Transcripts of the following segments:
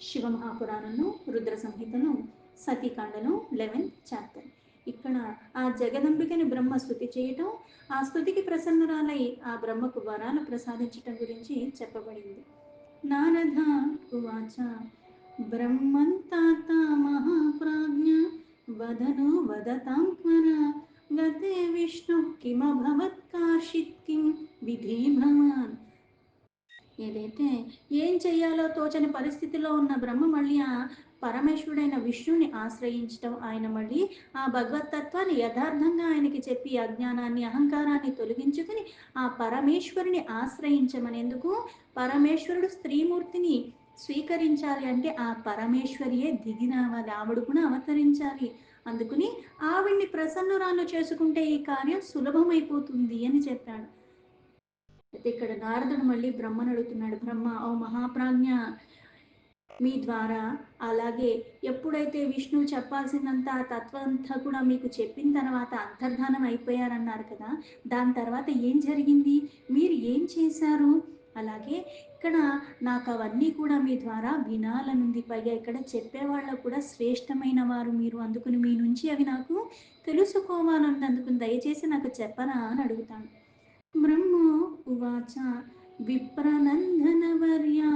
శివమహాపురాణంలో Rudra సంహితను సతీకాండను 11th chapter. ఇక్కడ ఆ జగదంబికని బ్రహ్మ స్తుతి చేయటం, ఆ స్తుతికి ప్రసన్నురాలై ఆ బ్రహ్మకు వరాలు ప్రసాదించటం గురించి చెప్పబడింది. నారద ఉవాచ బ్రహ్మంతాత మహాప్రాజ్ఞ వదను వదతాం స్మర గతే విష్ణు కిమభవత్ కార్షిత్ కిం విధి భవాన్. ఏదైతే ఏం చెయ్యాలో తోచని పరిస్థితిలో ఉన్న బ్రహ్మ మళ్ళీ ఆ పరమేశ్వరుడైన విష్ణుని ఆశ్రయించటం, ఆయన మళ్ళీ ఆ భగవతత్వాన్ని యథార్థంగా ఆయనకి చెప్పి అజ్ఞానాన్ని అహంకారాన్ని తొలగించుకుని ఆ పరమేశ్వరుని ఆశ్రయించమనేందుకు, పరమేశ్వరుడు స్త్రీమూర్తిని స్వీకరించాలి అంటే ఆ పరమేశ్వరియే దిగి రావాలి, ఆవిడ కూడా అవతరించాలి. అందుకుని ఆవిడ్ని ప్రసన్నురాలు చేసుకుంటే ఈ కార్యం సులభమైపోతుంది అని చెప్పాడు. అయితే ఇక్కడ నారదుడు మళ్ళీ బ్రహ్మను అడుగుతున్నాడు. బ్రహ్మ, ఓ మహాప్రాజ్ఞ, మీ ద్వారా అలాగే ఎప్పుడైతే విష్ణువు చెప్పాల్సినంత ఆ తత్వం అంతా కూడా మీకు చెప్పిన తర్వాత అంతర్ధానం అయిపోయారన్నారు కదా, దాని తర్వాత ఏం జరిగింది, మీరు ఏం చేశారు? అలాగే ఇక్కడ నాకు అవన్నీ కూడా మీ ద్వారా వినాలనుంది. పైగా ఇక్కడ చెప్పేవాళ్ళకు కూడా శ్రేష్టమైన వారు మీరు, అందుకుని మీ నుంచి అవి నాకు తెలుసుకోవాలన్నది, అందుకుని దయచేసి నాకు చెప్పరా అని అడుగుతాను. బ్రహ్మో ఉవాచ విప్రనందనవర్యా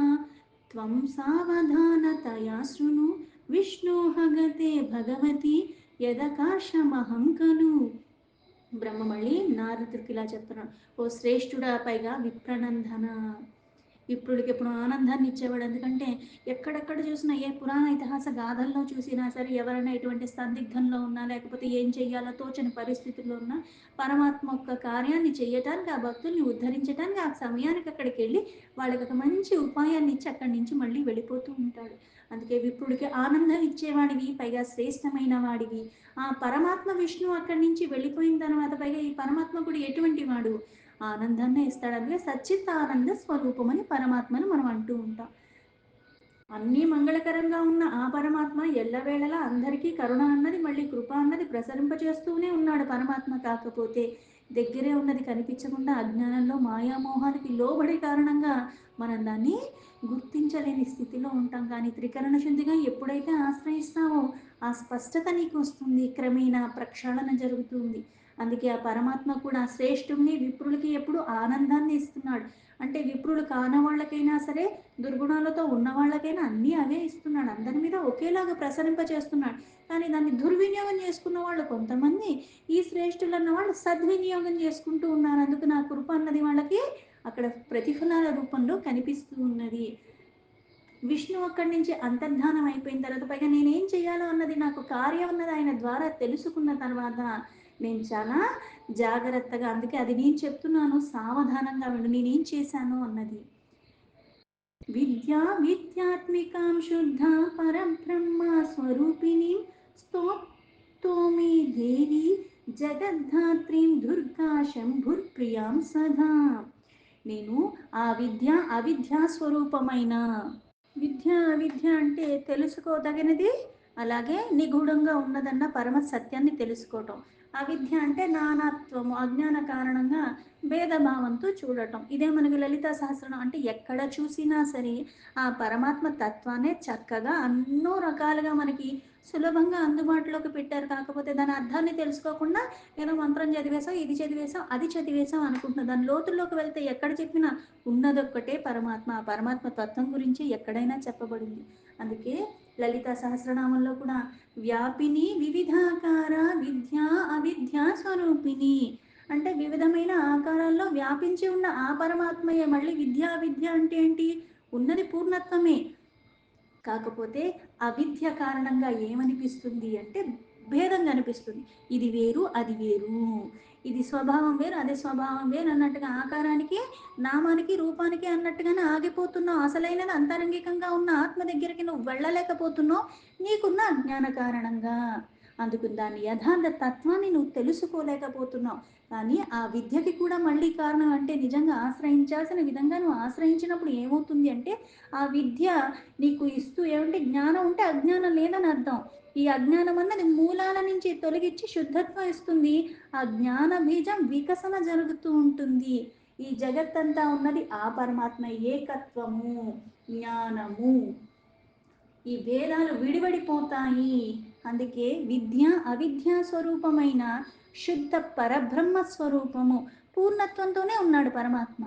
త్వం సావధానతయా శృణు విష్ణోః గతే భగవతి యదకాశమహం ఖలు. బ్రహ్మ మళ్ళీ నారదుడికి ఇలా చెప్తున్నాడు. ఓ శ్రేష్ఠుడా, పైగా విప్రనందన, విప్రుడికి ఎప్పుడు ఆనందాన్ని ఇచ్చేవాడు. ఎందుకంటే ఎక్కడెక్కడ చూసినా, ఏ పురాణ ఇతిహాస గాథల్లో చూసినా సరే, ఎవరైనా ఎటువంటి సందిగ్ధంలో ఉన్నా, లేకపోతే ఏం చెయ్యాలో తోచని పరిస్థితుల్లో ఉన్నా, పరమాత్మ యొక్క కార్యాన్ని చేయటానికి, ఆ భక్తుల్ని ఉద్ధరించడానికి ఆ సమయానికి అక్కడికి వెళ్ళి వాళ్ళకి ఒక మంచి ఉపాయాన్ని ఇచ్చి అక్కడి నుంచి మళ్ళీ వెళ్ళిపోతూ ఉంటాడు. అందుకే విప్రుడికి ఆనందం ఇచ్చేవాడివి, పైగా శ్రేష్టమైన వాడివి. ఆ పరమాత్మ విష్ణువు అక్కడి నుంచి వెళ్ళిపోయిన తర్వాత పైగా ఈ పరమాత్మ కూడా ఎటువంటి వాడు, ఆనందాన్ని ఇస్తాడు. అందుకే సచ్చిత్ ఆనంద స్వరూపం అని పరమాత్మను మనం అంటూ ఉంటాం. అన్నీ మంగళకరంగా ఉన్న ఆ పరమాత్మ ఎల్లవేళలా అందరికీ కరుణ అన్నది, మళ్ళీ కృప అన్నది ప్రసరింపచేస్తూనే ఉన్నాడు పరమాత్మ. కాకపోతే దగ్గరే ఉన్నది కనిపించకుండా అజ్ఞానంలో మాయామోహానికి లోబడి కారణంగా మనం దాన్ని గుర్తించలేని స్థితిలో ఉంటాం. కానీ త్రికరణ శుద్ధిగా ఎప్పుడైతే ఆశ్రయిస్తావో ఆ స్పష్టత నీకు వస్తుంది, క్రమేణా ప్రక్షాళన జరుగుతుంది. అందుకే ఆ పరమాత్మ కూడా శ్రేష్ఠుడిని విప్రులకి ఎప్పుడు ఆనందాన్ని ఇస్తున్నాడు. అంటే విప్రులు కాని వాళ్ళకైనా సరే, దుర్గుణాలతో ఉన్న వాళ్ళకైనా అన్నీ అవే ఇస్తున్నాడు, అందరి మీద ఒకేలాగా ప్రసరింపచేస్తున్నాడు. కానీ దాన్ని దుర్వినియోగం చేసుకున్న వాళ్ళు కొంతమంది, ఈ శ్రేష్ఠులు అన్న వాళ్ళు సద్వినియోగం చేసుకుంటూ ఉన్నారు. అందుకు నా కృప అన్నది వాళ్ళకి అక్కడ ప్రతిఫలాల రూపంలో కనిపిస్తూ ఉన్నది. విష్ణు అక్కడి నుంచి అంతర్ధానం అయిపోయిన తర్వాత పైగా నేనేం చేయాలో అన్నది నాకు కార్యం అన్నది ఆయన ద్వారా తెలుసుకున్న తర్వాత నేను చాలా జాగ్రత్తగా, అందుకే అది నేను చెప్తున్నాను, సావధానంగా ఉండు నేనేం చేశాను అన్నది. విద్యా విద్యాత్మికాం శుద్ధ పరబ్రహ్మ స్వరూపిణి స్తోమి దేవి జగద్ధాత్రీం దుర్గా శంభుర్ప్రియాం సదా. నేను ఆ విద్య అవిద్యా స్వరూపమైన, విద్య అవిద్య అంటే తెలుసుకోదగినది, అలాగే నిగూఢంగా ఉన్నదన్న పరమ సత్యాన్ని తెలుసుకోవటం. అవిద్య అంటే నానాత్వము, అజ్ఞాన కారణంగా భేదభావంతో చూడటం. ఇదే మనకి లలితా సహస్రనామం అంటే ఎక్కడ చూసినా సరే ఆ పరమాత్మ తత్వాన్ని చక్కగా ఎన్నో రకాలుగా మనకి సులభంగా అందుబాటులోకి పెట్టారు. కాకపోతే దాని అర్థాన్ని తెలుసుకోకుండా ఏదో మంత్రం చదివేసాం, ఇది చదివేసాం, అది చదివేసాం అనుకుంటున్నాం. దాని లోతుల్లోకి వెళ్తే ఎక్కడ చెప్పినా ఉన్నదొక్కటే పరమాత్మ. ఆ పరమాత్మ తత్వం గురించి ఎక్కడైనా చెప్పబడింది. అందుకే లలితా సహస్రనామంలో కూడా వ్యాపిని వివిధాకార విద్యా అవిద్యా స్వరూపిణి అంటే వివిధమైన ఆకారాల్లో వ్యాపించి ఉన్న ఆ పరమాత్మయే. మళ్ళీ విద్యా విద్య అంటే ఏంటి, ఉన్నది పూర్ణత్వమే, కాకపోతే అవిద్య కారణంగా ఏమనిపిస్తుంది అంటే భేదం కనిపిస్తుంది. ఇది వేరు అది వేరు, ఇది స్వభావం వేరు అదే స్వభావం వేరు అన్నట్టుగా, ఆకారానికి నామానికి రూపానికి అన్నట్టుగానే ఆగిపోతున్నావు. అసలైనది అంతరంగికంగా ఉన్న ఆత్మ దగ్గరికి నువ్వు వెళ్ళలేకపోతున్నావు, నీకున్న అజ్ఞాన కారణంగా. అందుకు దాని యథార్థ తత్వాన్ని నువ్వు తెలుసుకోలేకపోతున్నావు. కానీ ఆ విద్యకి కూడా మళ్ళీ కారణం అంటే నిజంగా ఆశ్రయించాల్సిన విధంగా నువ్వు ఆశ్రయించినప్పుడు ఏమవుతుంది అంటే ఆ విద్య నీకు ఇస్తూ ఏమంటే జ్ఞానం ఉంటే అజ్ఞానం లేదని అర్థం. ఈ అజ్ఞానం అన్నది మూలాల నుంచి తొలగించి శుద్ధత్వం ఇస్తుంది. ఆ జ్ఞాన బీజం వికసన జరుగుతూ ఉంటుంది. ఈ జగత్తంతా ఉన్నది ఆ పరమాత్మ ఏకత్వము, జ్ఞానము. ఈ భేదాలు విడివడిపోతాయి. అందుకే విద్య అవిద్యా స్వరూపమైన శుద్ధ పరబ్రహ్మ స్వరూపము పూర్ణత్వంతోనే ఉన్నాడు పరమాత్మ.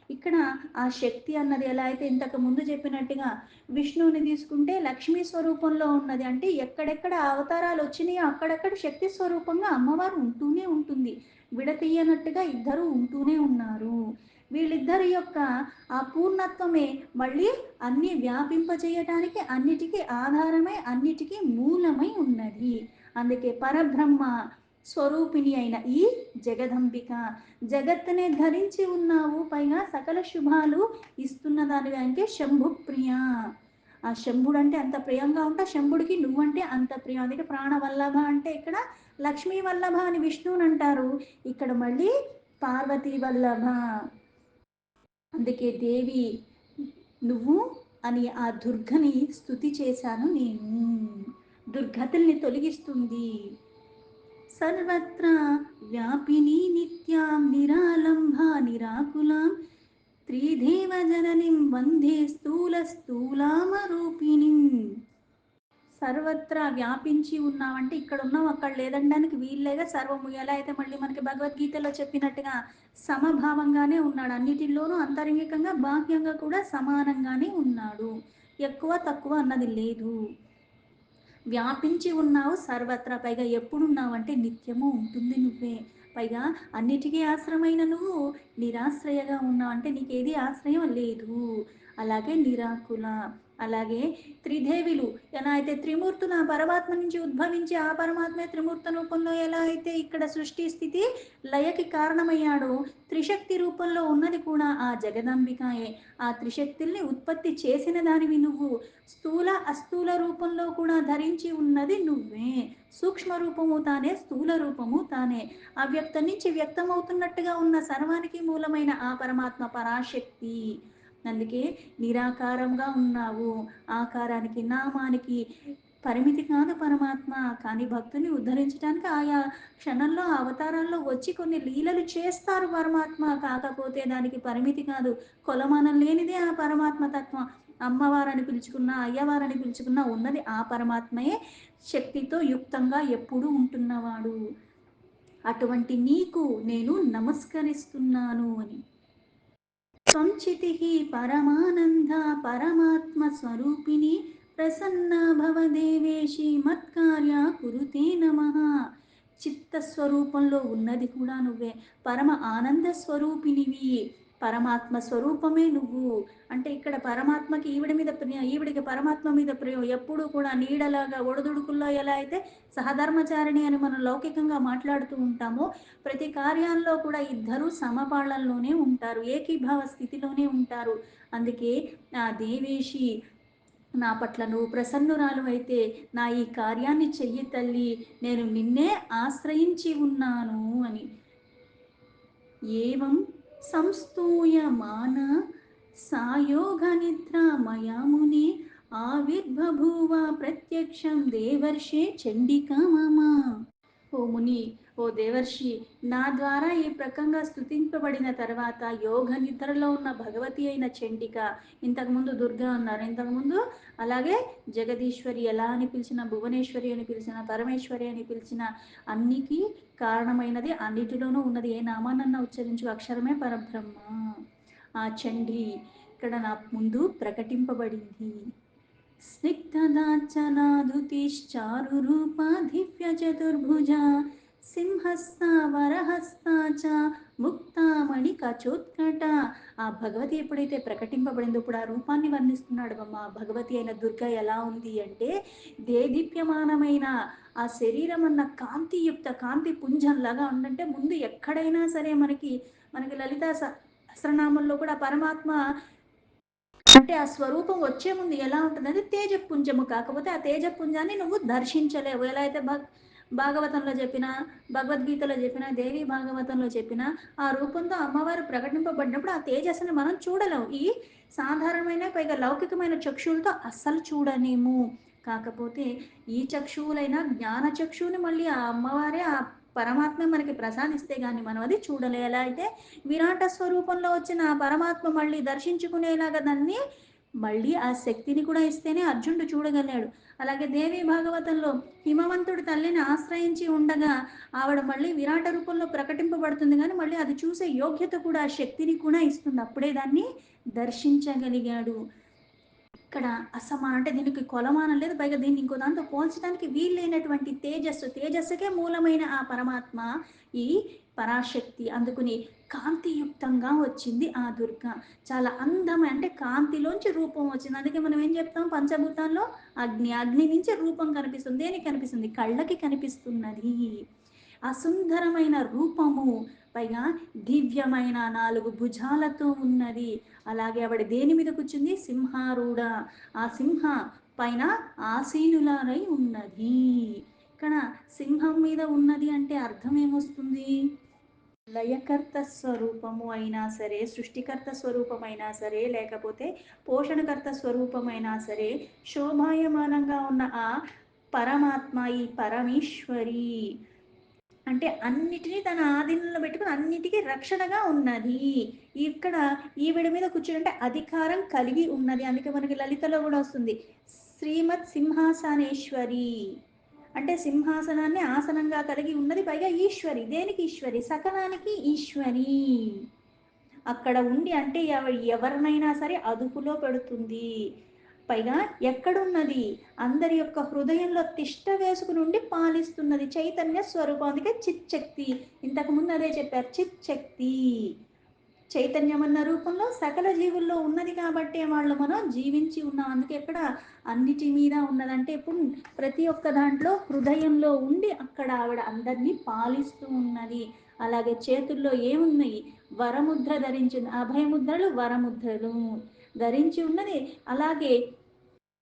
ఇక్కడ ఆ శక్తి అన్నది ఎలా అయితే ఇంతకు ముందు చెప్పినట్టుగా విష్ణువుని తీసుకుంటే లక్ష్మీ స్వరూపంలో ఉన్నది. అంటే ఎక్కడెక్కడ అవతారాలు వచ్చినాయో అక్కడక్కడ శక్తి స్వరూపంగా అమ్మవారు ఉంటూనే ఉంటుంది. విడతీయనట్టుగా ఇద్దరు ఉంటూనే ఉన్నారు. వీళ్ళిద్దరి యొక్క ఆ పూర్ణత్వమే మళ్ళీ అన్ని వ్యాపింపజేయటానికి అన్నిటికీ ఆధారమై అన్నిటికీ మూలమై ఉన్నది. అందుకే పరబ్రహ్మ స్వరూపిణి అయిన ఈ జగదంబిక జగత్తునే ధరించి ఉన్నావు, పైగా సకల శుభాలు ఇస్తున్న దానివి అంటే శంభుప్రియ. ఆ శంభుడు అంటే అంత ప్రియంగా ఉంటా, శంభుడికి నువ్వంటే అంత ప్రియం. అందుకే ప్రాణవల్లభ అంటే ఇక్కడ లక్ష్మీ వల్లభ అని విష్ణువుని అంటారు, ఇక్కడ మళ్ళీ పార్వతీ వల్లభ. అందుకే దేవి నువ్వు అని ఆ దుర్గని స్తుతి చేశాను నేను. దుర్గతుల్ని తొలగిస్తుంది. సర్వత్రా వ్యాపిని నిత్యాం నిరాలంభ నిరాకులాం త్రిదేవ జననిం వందే స్థూల స్థూలామరూపిణిం. సర్వత్రా వ్యాపించి ఉన్నావంటే ఇక్కడ ఉన్నావు అక్కడ లేదనడానికి వీల్లేగా. సర్వము ఎలా అయితే మళ్ళీ మనకి భగవద్గీతలో చెప్పినట్టుగా సమభావంగానే ఉన్నాడు. అన్నిటిలోనూ అంతరంగికంగా బాహ్యంగా కూడా సమానంగానే ఉన్నాడు. ఎక్కువ తక్కువ అన్నది లేదు. వ్యాపించి ఉన్నావు సర్వత్రా, పైగా ఎప్పుడున్నావు అంటే నిత్యము ఉంటుంది నువ్వే. పైగా అన్నిటికీ ఆశ్రమైన నువ్వు నిరాశ్రయగా ఉన్నావు అంటే నీకేది ఆశ్రయం లేదు. అలాగే నిరాకుల, అలాగే త్రిదేవిలు ఎలా అయితే త్రిమూర్తులు ఆ పరమాత్మ నుంచి ఉద్భవించి ఆ పరమాత్మే త్రిమూర్త రూపంలో ఎలా అయితే ఇక్కడ సృష్టి స్థితి లయకి కారణమయ్యాడో త్రిశక్తి రూపంలో ఉన్నది కూడా ఆ జగదంబికాయే. ఆ త్రిశక్తుల్ని ఉత్పత్తి చేసిన దానివి నువ్వు. స్థూల అస్థూల రూపంలో కూడా ధరించి ఉన్నది నువ్వే. సూక్ష్మ రూపము తానే, స్థూల రూపము తానే. అవ్యక్తం నుంచి వ్యక్తమవుతున్నట్టుగా ఉన్న సర్వానికి మూలమైన ఆ పరమాత్మ పరాశక్తి. అందుకే నిరాకారంగా ఉన్నావు. ఆకారానికి నామానికి పరిమితి కాదు పరమాత్మ. కానీ భక్తుని ఉద్ధరించడానికి ఆయా క్షణంలో అవతారాల్లో వచ్చి కొన్ని లీలలు చేస్తారు పరమాత్మ. కాకపోతే దానికి పరిమితి కాదు, కొలమానం లేనిదే ఆ పరమాత్మ తత్వం. అమ్మవారని పిలుచుకున్నా అయ్యవారని పిలుచుకున్నా ఉన్నది ఆ పరమాత్మయే, శక్తితో యుక్తంగా ఎప్పుడూ ఉంటున్నవాడు. అటువంటి నీకు నేను నమస్కరిస్తున్నాను అని. త్వంచితిః పరమానంద పరమాత్మ స్వరూపిణి ప్రసన్న భవ దేవేశి మత్కార్య కురుతే నమః. చిత్త స్వరూపంలో ఉన్నది కూడా నువ్వే. పరమ ఆనంద స్వరూపినివి. పరమాత్మ స్వరూపమే నువ్వు. అంటే ఇక్కడ పరమాత్మకి ఈవిడ మీద ప్రియం, ఈవిడికి పరమాత్మ మీద ప్రియం. ఎప్పుడూ కూడా నీడలాగా ఒడిదుడుకుల్లో ఎలా అయితే సహధర్మచారిణి అని మనం లౌకికంగా మాట్లాడుతూ ఉంటామో, ప్రతి కార్యాల్లో కూడా ఇద్దరూ సమపాళల్లోనే ఉంటారు, ఏకీభావ స్థితిలోనే ఉంటారు. అందుకే ఆ దేవేశి నా పట్ల నువ్వు ప్రసన్నురాలు అయితే నా ఈ కార్యాన్ని చెయ్యి తల్లి, నేను నిన్నే ఆశ్రయించి ఉన్నాను అని. ఏవం సంస్తూయమాన సాయోగ నిద్ర మయాముని ఆవిర్బభూవ ప్రత్యక్షం దేవర్షే చండికా మమ. ఓ ముని, ఓ దేవర్షి, నా ద్వారా ఈ ప్రకంగా స్తుతింపబడిన తర్వాత యోగ నిద్రలో ఉన్న భగవతి అయిన చండిక, ఇంతకుముందు దుర్గా అన్నారు, ఇంతకుముందు అలాగే జగదీశ్వరి ఎలా అని పిలిచిన, భువనేశ్వరి అని పిలిచిన, పరమేశ్వరి అని పిలిచిన, అన్నికి కారణమైనది, అన్నిటిలోనూ ఉన్నది ఏ నామానన్నా ఉచ్చరించు అక్షరమే పరబ్రహ్మ. ఆ చండి ఇక్కడ నా ముందు ప్రకటింపబడింది. स्निग्धदाचलाधुतिश्चारुरूपा दिव्यचतुर्भुजा సింహస్థ వరహస్థ చ ముక్తామణి కచోత్కట. ఆ భగవతి ఎప్పుడైతే ప్రకటింపబడిందో ఇప్పుడు ఆ రూపాన్ని వర్ణిస్తున్నాడు. మా భగవతి అయిన దుర్గ ఎలా ఉంది అంటే దేదీప్యమానమైన ఆ శరీరం అన్న కాంతియుక్త కాంతి పుంజంలాగా ఉందంటే, ముందు ఎక్కడైనా సరే మనకి మనకి లలితా సహస్రనామంలో కూడా పరమాత్మ అంటే ఆ స్వరూపం వచ్చే ముందు ఎలా ఉంటుందంటే తేజపుంజము. కాకపోతే ఆ తేజపుంజాన్ని నువ్వు దర్శించలేవు. ఎలా అయితే భాగవతంలో చెప్పిన, భగవద్గీతలో చెప్పిన, దేవి భాగవతంలో చెప్పిన ఆ రూపంతో అమ్మవారు ప్రకటింపబడినప్పుడు ఆ తేజస్సుని మనం చూడలేము. ఈ సాధారణమైన పైగా లౌకికమైన చక్షువులతో అస్సలు చూడలేము. కాకపోతే ఈ చక్షువులైన జ్ఞాన చక్షువుని మళ్ళీ ఆ అమ్మవారే ఆ పరమాత్మ మనకి ప్రసాదిస్తే గాని మనం అది చూడలే. ఎలా అయితే విరాట స్వరూపంలో వచ్చిన ఆ పరమాత్మ మళ్ళీ దర్శించుకునేలాగా దాన్ని మళ్ళీ ఆ శక్తిని కూడా ఇస్తేనే అర్జునుడు చూడగలిగాడు. అలాగే దేవి భాగవతంలో హిమవంతుడి తల్లిని ఆశ్రయించి ఉండగా ఆవిడ మళ్ళీ విరాట రూపంలో ప్రకటింపబడుతుంది, కానీ మళ్ళీ అది చూసే యోగ్యత కూడా ఆ శక్తిని కూడా ఇస్తుంది. అప్పుడే దాన్ని దర్శించగలిగాడు. ఇక్కడ అంటే దీనికి కొలమానం లేదు. పైగా దీన్ని ఇంకో దాంతో పోల్చడానికి వీల్లేనటువంటి తేజస్సుకే మూలమైన ఆ పరమాత్మ ఈ పరాశక్తి. అందుకుని కాంతియుక్తంగా వచ్చింది ఆ దుర్గ. చాలా అందమైన, అంటే కాంతిలోంచి రూపం వచ్చింది. అందుకే మనం ఏం చెప్తాం, పంచభూతాల్లో అగ్ని నుంచి రూపం కనిపిస్తుంది. దేనికి కనిపిస్తుంది? కళ్ళకి కనిపిస్తున్నది. ఆ సుందరమైన రూపము, పైగా దివ్యమైన 4 భుజాలతో ఉన్నది. అలాగే ఆవిడ దేని మీద కూర్చుంది? సింహారూఢ. ఆ సింహ పైన ఆసీనులై ఉన్నది. ఇక్కడ సింహం మీద ఉన్నది అంటే అర్థం ఏమొస్తుంది? లయకర్త స్వరూపము అయినా సరే, సృష్టికర్త స్వరూపమైనా సరే, లేకపోతే పోషణకర్త స్వరూపమైనా సరే, శోభాయమానంగా ఉన్న ఆ పరమాత్మ, ఈ పరమేశ్వరి అంటే అన్నిటినీ తన ఆధీనంలో పెట్టుకుని అన్నిటికీ రక్షణగా ఉన్నది. ఇక్కడ ఈవిడ మీద కూర్చుంటే అధికారం కలిగి ఉన్నది. అందుకే మనకి లలితలో కూడా వస్తుంది, శ్రీమత్ సింహాసనేశ్వరి. అంటే సింహాసనాన్ని ఆసనంగా కలిగి ఉన్నది, పైగా ఈశ్వరి. దేనికి ఈశ్వరి? సకలానికి ఈశ్వరి. అక్కడ ఉండి అంటే ఎవరినైనా సరే అదుపులో పెడుతుంది. పైగా ఎక్కడున్నది? అందరి యొక్క హృదయంలో తిష్ట వేసుకుని ఉండి పాలిస్తున్నది. చైతన్య స్వరూపం. అందుకే చిచ్చక్తి. ఇంతకుముందు అదే చెప్పారు, చిచ్చక్తి. చైతన్యం అన్న రూపంలో సకల జీవుల్లో ఉన్నది కాబట్టి వాళ్ళు మనం జీవించి ఉన్నాం. అందుకే ఇక్కడ అన్నిటి మీద ఉన్నదంటే ఇప్పుడు ప్రతి ఒక్క దాంట్లో హృదయంలో ఉండి అక్కడ ఆవిడ అందరినీ పాలిస్తూ ఉన్నది. అలాగే చేతుల్లో ఏమున్నాయి? వరముద్ర ధరించింది. అభయముద్రలు, వరముద్రలు ధరించి ఉన్నది. అలాగే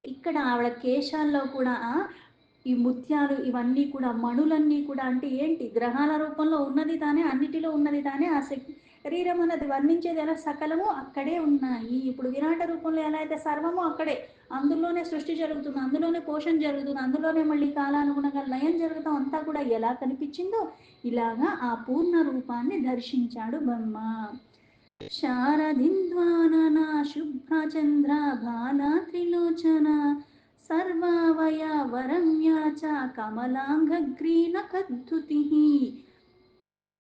ఇక్కడ ఆవిడ కేశాల్లో కూడా ఈ ముత్యాలు, ఇవన్నీ కూడా మణులన్నీ కూడా అంటే ఏంటి? గ్రహాల రూపంలో ఉన్నది తానే, అన్నిటిలో ఉన్నది తానే. ఆ శరీరం అన్నది వర్ణించేది ఎలా? సకలము అక్కడే ఉన్నాయి. ఇప్పుడు విరాట రూపంలో ఎలా అయితే సర్వము అక్కడే, అందులోనే సృష్టి జరుగుతుంది, అందులోనే పోషణ జరుగుతుంది, అందులోనే మళ్ళీ కాలానుగుణంగా లయం జరుగుతాం, అంతా కూడా ఎలా కనిపించిందో ఇలాగా ఆ పూర్ణ రూపాన్ని దర్శించాడు బ్రహ్మ. శారదింద్వాననా శుభ్రచంద్ర బాలా త్రిలోచన సర్వావయ వరమ్యా చ కమలాంగగ్రీన కద్దుతి.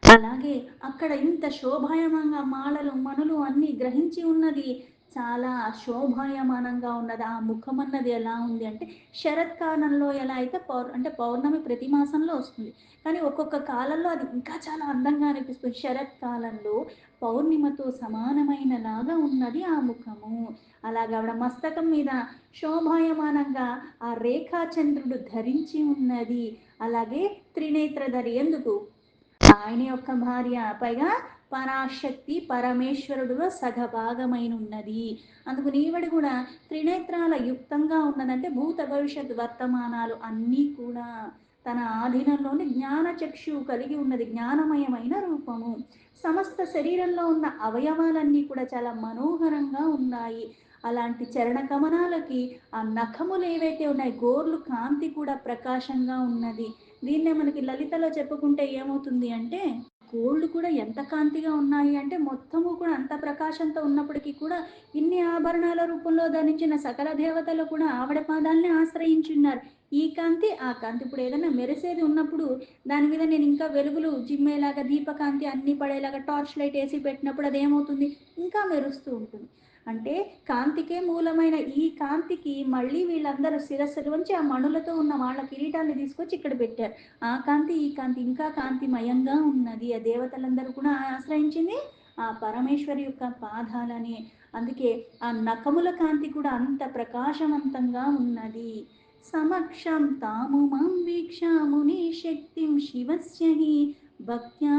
అలాగే అక్కడ ఇంత శోభాయమంగా మాలలు మనులు అన్ని గ్రహించి ఉన్నది. చాలా శోభాయమానంగా ఉన్నది. ఆ ముఖం అన్నది ఎలా ఉంది అంటే శరత్కాలంలో ఎలా అయితే అంటే పౌర్ణమి ప్రతి మాసంలో వస్తుంది, కానీ ఒక్కొక్క కాలంలో అది ఇంకా చాలా అందంగా అనిపిస్తుంది. శరత్కాలంలో పౌర్ణిమతో సమానమైన లాగా ఉన్నది ఆ ముఖము. అలాగే ఆవిడ మస్తకం మీద శోభాయమానంగా ఆ రేఖాచంద్రుడు ధరించి ఉన్నది. అలాగే త్రినేత్రధరి. ఎందుకు? ఆయన యొక్క భార్య, పైగా పరాశక్తి పరమేశ్వరుడులో సగభాగమైన ఉన్నది. అందుకు ఈవిడ కూడా త్రినేత్రాల యుక్తంగా ఉన్నదంటే భూత భవిష్యత్ వర్తమానాలు అన్నీ కూడా తన ఆధీనంలోని జ్ఞాన చక్షు కలిగి ఉన్నది. జ్ఞానమయమైన రూపము. సమస్త శరీరంలో ఉన్న అవయవాలన్నీ కూడా చాలా మనోహరంగా ఉన్నాయి. అలాంటి చరణ కమనాలకి ఆ నఖములు ఏవైతే ఉన్నాయి, గోర్లు కాంతి కూడా ప్రకాశంగా ఉన్నది. దీన్నే మనకి లలితలో చెప్పుకుంటే ఏమవుతుంది అంటే, గోల్డ్ కూడా ఎంత కాంతిగా ఉన్నాయి అంటే మొత్తము కూడా అంత ప్రకాశంతో ఉన్నప్పటికీ కూడా ఇన్ని ఆభరణాల రూపంలో ధరించిన సకల దేవతలు కూడా ఆవిడ పాదాలని ఆశ్రయించున్నారు. ఈ కాంతి ఆ కాంతి. ఇప్పుడు ఏదైనా మెరిసేది ఉన్నప్పుడు దాని మీద నేను ఇంకా వెలుగులు జిమ్మేలాగా దీపకాంతి అన్ని పడేలాగా టార్చ్ లైట్ వేసి పెట్టినప్పుడు అది ఏమవుతుంది? ఇంకా మెరుస్తూ ఉంటుంది. అంటే కాంతికే మూలమైన ఈ కాంతికి మళ్ళీ వీళ్ళందరూ శిరస్సులోంచి ఆ మణులతో ఉన్న వాళ్ళ కిరీటాన్ని తీసుకొచ్చి ఇక్కడ పెట్టారు. ఆ కాంతి ఈ కాంతి ఇంకా కాంతిమయంగా ఉన్నది. ఆ దేవతలందరూ కూడా ఆశ్రయించింది ఆ పరమేశ్వరి యొక్క పాదాలని. అందుకే ఆ నఖముల కాంతి కూడా అంత ప్రకాశవంతంగా ఉన్నది. సమక్షం తాము మాం వీక్షాముని శక్తిం శివస్య హి భక్త్యా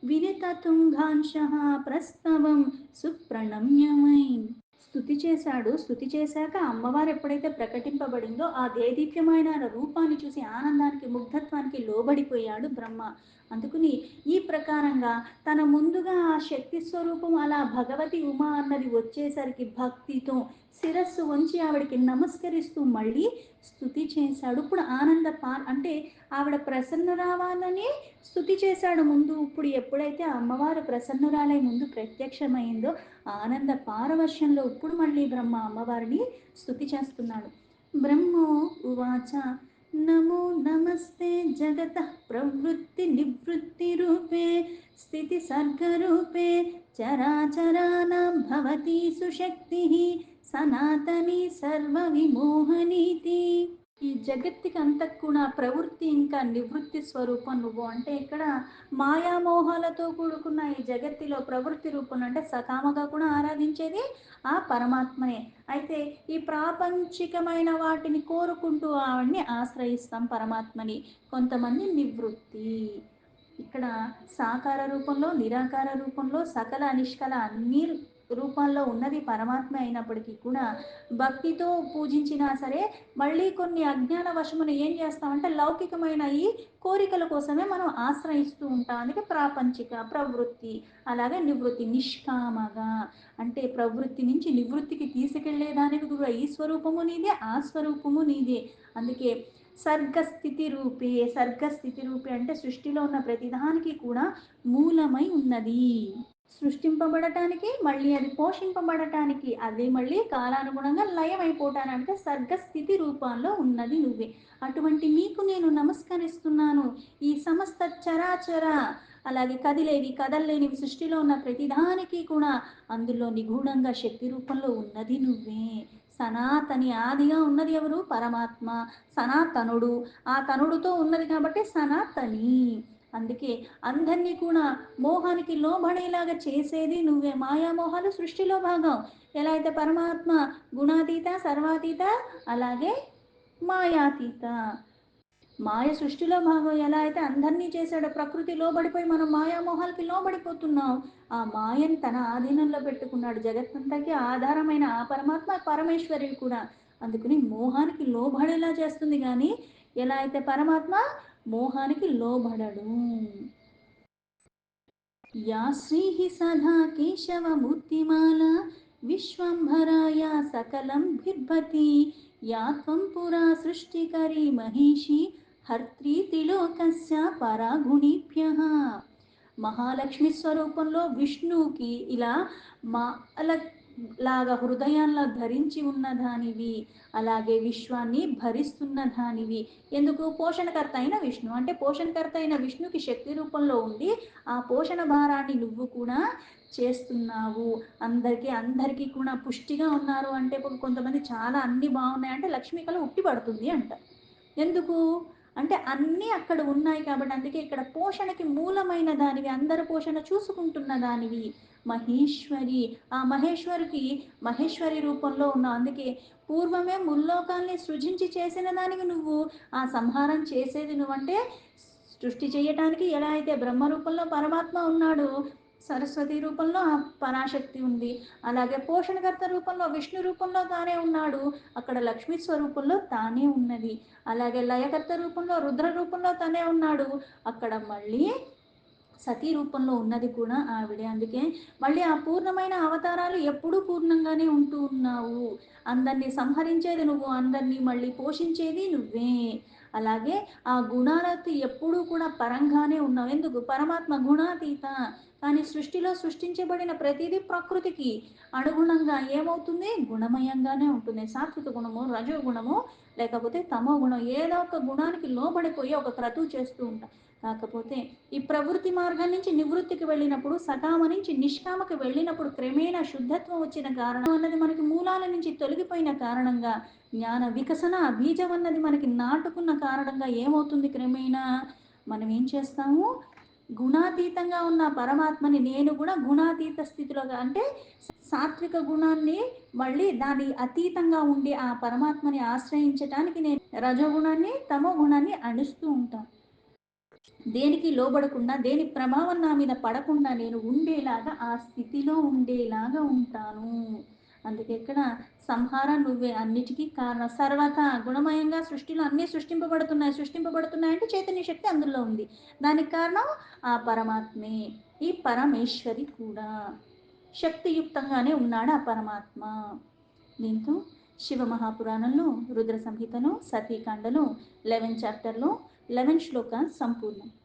వినిత తుంగాంశ ప్రస్తవం సుప్రణమ్యమై. స్తుతి చేశాడు. స్తుతి చేశాక అమ్మవారు ఎప్పుడైతే ప్రకటింపబడిందో ఆ దేదీప్యమైన రూపాన్ని చూసి ఆనందానికి ముగ్ధత్వానికి లోబడిపోయాడు బ్రహ్మ. అందుకుని ఈ ప్రకారంగా తన ముందుగా ఆ శక్తి స్వరూపం అలా భగవతి ఉమా అన్నది వచ్చేసరికి భక్తితో శిరస్సు వంచి ఆవిడకి నమస్కరిస్తూ మళ్ళీ స్తుతి చేశాడు. ఇప్పుడు అంటే ఆవిడ ప్రసన్నురావాలని స్తుతి చేశాడు ముందు. ఇప్పుడు ఎప్పుడైతే అమ్మవారు ప్రసన్నురాలై ముందు ప్రత్యక్షమైందో ఆనంద పారవశ్యంలో ఇప్పుడు మళ్ళీ బ్రహ్మ అమ్మవారిని స్తుతి చేస్తున్నాడు. బ్రహ్మో ఉవాచ నమో నమస్తే జగత ప్రవృత్తి నివృత్తి రూపే స్థితి సర్గరూపే చరాచరానాం భవతి సుశక్తి సనాతని సర్వ విమోహనీతి. ఈ జగత్తుకి అంతకు కూడా ప్రవృత్తి ఇంకా నివృత్తి స్వరూపం నువ్వు. అంటే ఇక్కడ మాయామోహాలతో కూడుకున్న ఈ జగత్తులో ప్రవృత్తి రూపం అంటే సకామగా కూడా ఆరాధించేది ఆ పరమాత్మనే. అయితే ఈ ప్రాపంచికమైన వాటిని కోరుకుంటూ ఆవిడ్ని ఆశ్రయిస్తాం పరమాత్మని. కొంతమంది నివృత్తి, ఇక్కడ సాకార రూపంలో నిరాకార రూపంలో సకల నిష్కల అన్ని రూపాల్లో ఉన్నది పరమాత్మ అయినప్పటికీ కూడా భక్తితో పూజించినా సరే మళ్ళీ కొన్ని అజ్ఞాన వశమును ఏం చేస్తామంటే లౌకికమైన ఈ కోరికల కోసమే మనం ఆశ్రయిస్తూ ఉంటాం. అందుకే ప్రాపంచిక ప్రవృత్తి, అలాగే నివృత్తి నిష్కామగా, అంటే ప్రవృత్తి నుంచి నివృత్తికి తీసుకెళ్లేదానికి కూడా ఈ స్వరూపము నీదే ఆ స్వరూపము నీదే. అందుకే సర్గస్థితి రూపే, సర్గస్థితి రూపే అంటే సృష్టిలో ఉన్న ప్రతిదానికి కూడా మూలమై ఉన్నది. సృష్టింపబడటానికి మళ్ళీ అది పోషింపబడటానికి అది మళ్ళీ కాలానుగుణంగా లయం అయిపోవటానికి సర్గస్థితి రూపాల్లో ఉన్నది నువ్వే. అటువంటి నీకు నేను నమస్కరిస్తున్నాను. ఈ సమస్త చరాచర అలాగే కదిలేవి కదల్లేనివి సృష్టిలో ఉన్న ప్రతిదానికి కూడా అందులో నిగూఢంగా శక్తి రూపంలో ఉన్నది నువ్వే. సనాతని ఆదిగా ఉన్నది ఎవరు? పరమాత్మ. సనాతనుడు, ఆ తనుడుతో ఉన్నది కాబట్టి సనాతని. అందుకే అందరినీ కూడా మోహానికి లోబడేలాగా చేసేది నువ్వే. మాయామోహాలు సృష్టిలో భాగం. ఎలా అయితే పరమాత్మ గుణాతీత సర్వాతీత, అలాగే మాయాతీత. మాయ సృష్టిలో భాగం. ఎలా అయితే అందరినీ చేశాడో ప్రకృతి లోబడిపోయి మనం మాయామోహాలకి లోబడిపోతున్నాం. ఆ మాయని తన ఆధీనంలో పెట్టుకున్నాడు. జగత్తంతకి ఆధారమైన ఆ పరమాత్మ పరమేశ్వరి కూడా. అందుకని మోహానికి లోబడేలా చేస్తుంది కానీ ఎలా అయితే పరమాత్మ మోహానికి లోబడడు. या श्रीः सदा केशवमूर्तिमाला विश्वम्भराया सकलं बिभ्रति या त्वं पुरा सृष्टिकरी महिषी हर्त्री त्रिलोकस्य परागुणिभ्यः. మహాలక్ష్మి స్వరూపంలో విష్ణువుకి ఇలా లాగా హృదయాల్లో ధరించి ఉన్న దానివి, అలాగే విశ్వాన్ని భరిస్తున్న దానివి. ఎందుకు? పోషణకర్త అయిన విష్ణు. అంటే పోషణకర్త అయిన విష్ణుకి శక్తి రూపంలో ఉండి ఆ పోషణ భారాన్ని నువ్వు కూడా చేస్తున్నావు. అందరికీ కూడా పుష్టిగా ఉన్నారు అంటే కొంతమంది చాలా అన్ని బాగున్నాయి అంటే లక్ష్మీ కళ ఉట్టి పడుతుంది అంట. ఎందుకు అంటే అన్నీ అక్కడ ఉన్నాయి కాబట్టి. అందుకే ఇక్కడ పోషణకి మూలమైన దానివి, అందరి పోషణ చూసుకుంటున్న దానివి మహేశ్వరి. ఆ మహేశ్వరి రూపంలో ఉన్నావు. అందుకే పూర్వమే ముల్లోకాల్ని సృజించి చేసిన దానికి నువ్వు, ఆ సంహారం చేసేది నువ్వంటే సృష్టి చేయటానికి ఎలా అయితే బ్రహ్మ రూపంలో పరమాత్మ ఉన్నాడు, సరస్వతి రూపంలో ఆ పరాశక్తి ఉంది, అలాగే పోషణకర్త రూపంలో విష్ణు రూపంలో తానే ఉన్నాడు, అక్కడ లక్ష్మీ స్వరూపంలో తానే ఉన్నది, అలాగే లయకర్త రూపంలో రుద్ర రూపంలో తనే ఉన్నాడు, అక్కడ మళ్ళీ సతీ రూపంలో ఉన్నది కూడా ఆవిడే. అందుకే మళ్ళీ ఆ పూర్ణమైన అవతారాలు ఎప్పుడూ పూర్ణంగానే ఉంటూ ఉన్నావు. అందరినీ సంహరించేది నువ్వు, అందరినీ మళ్ళీ పోషించేది నువ్వే. అలాగే ఆ గుణాలతో ఎప్పుడూ కూడా పరంగానే ఉన్నావు. ఎందుకు? పరమాత్మ గుణాతీత. కానీ సృష్టిలో సృష్టించబడిన ప్రతిదీ ప్రకృతికి అనుగుణంగా ఏమవుతుంది? గుణమయంగానే ఉంటుంది. సాత్విక గుణము, రజో గుణము, లేకపోతే తమో గుణం, ఏదో ఒక గుణానికి లోబడిపోయి ఒక క్రతువు చేస్తూ ఉంటాం. కాకపోతే ఈ ప్రవృత్తి మార్గం నుంచి నివృత్తికి వెళ్ళినప్పుడు, సకామ నుంచి నిష్కామకి వెళ్ళినప్పుడు క్రమేణా శుద్ధత్వం వచ్చిన కారణం అన్నది మనకి మూలాల నుంచి తొలగిపోయిన కారణంగా, జ్ఞాన వికసన బీజం అన్నది మనకి నాటుకున్న కారణంగా ఏమవుతుంది? క్రమేణా మనం ఏం చేస్తాము? గుణాతీతంగా ఉన్న పరమాత్మని నేను కూడా గుణాతీత స్థితిలో, అంటే సాత్విక గుణాన్ని మళ్ళీ దాని అతీతంగా ఉండి ఆ పరమాత్మని ఆశ్రయించటానికి నేను రజోగుణాన్ని తమో గుణాన్ని అణుస్తూ ఉంటాను. దేనికి లోబడకుండా, దేని ప్రభావం నా మీద పడకుండా నేను ఉండేలాగా, ఆ స్థితిలో ఉండేలాగా ఉంటాను. అందుకే ఇక్కడ సంహారం నువ్వే, అన్నిటికీ కారణం. సర్వత గుణమయంగా సృష్టిలో అన్నీ సృష్టింపబడుతున్నాయి అంటే చైతన్య శక్తి అందులో ఉంది. దానికి కారణం ఆ పరమాత్మే. ఈ పరమేశ్వరి కూడా శక్తియుక్తంగానే ఉన్నాడు ఆ పరమాత్మ. దీంతో శివ మహాపురాణంలో రుద్ర సంహితలో సతీకాండలో 11 చాప్టర్లో 11 శ్లోక సంపూర్ణం.